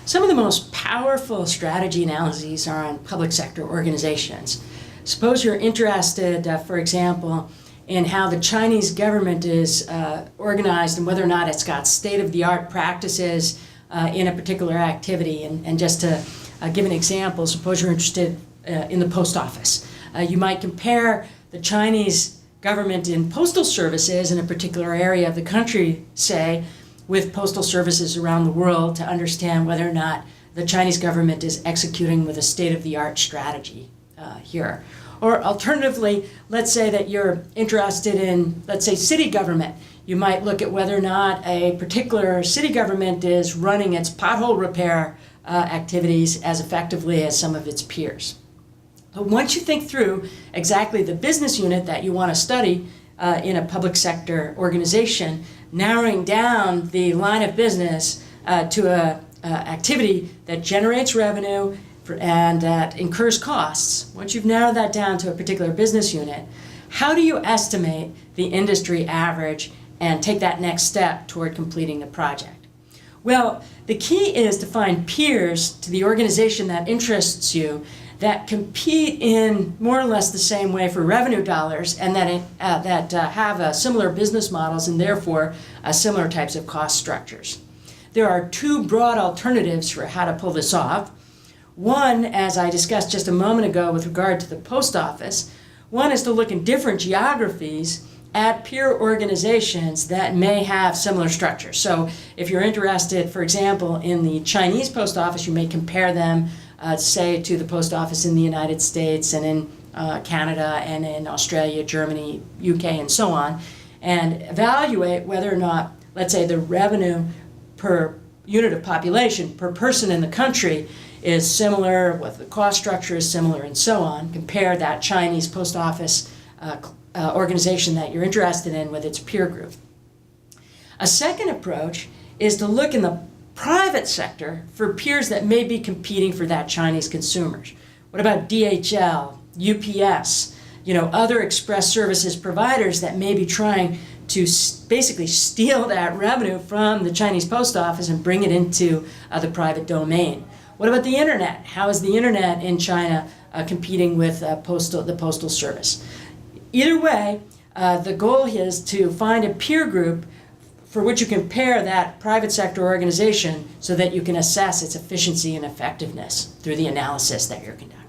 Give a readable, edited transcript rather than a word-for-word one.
Some of the most powerful strategy analyses are on public sector organizations. Suppose you're interested, for example, in how the Chinese government is organized and whether or not it's got state-of-the-art practices in a particular activity. And just to give an example, suppose you're interested in the post office. You might compare the Chinese government in postal services in a particular area of the country, say, with postal services around the world to understand whether or not the Chinese government is executing with a state-of-the-art strategy here. Or alternatively, let's say that you're interested in, let's say, city government. You might look at whether or not a particular city government is running its pothole repair activities as effectively as some of its peers. But once you think through exactly the business unit that you want to study in a public sector organization, narrowing down the line of business to a activity that generates revenue and that incurs costs, once you've narrowed that down to a particular business unit, how do you estimate the industry average and take that next step toward completing the project? Well, the key is to find peers to the organization that interests you that compete in more or less the same way for revenue dollars and that have similar business models and therefore similar types of cost structures. There are two broad alternatives for how to pull this off. One, as I discussed just a moment ago with regard to the post office, one is to look in different geographies at peer organizations that may have similar structures. So if you're interested, for example, in the Chinese post office, you may compare them, say, to the post office in the United States and in Canada and in Australia, Germany, UK, and so on, and evaluate whether or not, let's say, the revenue per unit of population, per person in the country, is similar, what the cost structure is similar, and so on. Compare that Chinese post office organization that you're interested in with its peer group. A second approach is to look in the private sector for peers that may be competing for that Chinese consumers. What about DHL, UPS, other express services providers that may be trying to basically steal that revenue from the Chinese post office and bring it into the private domain? What about the internet? How is the internet in China competing with the postal service? Either way, the goal is to find a peer group for which you compare that private sector organization so that you can assess its efficiency and effectiveness through the analysis that you're conducting.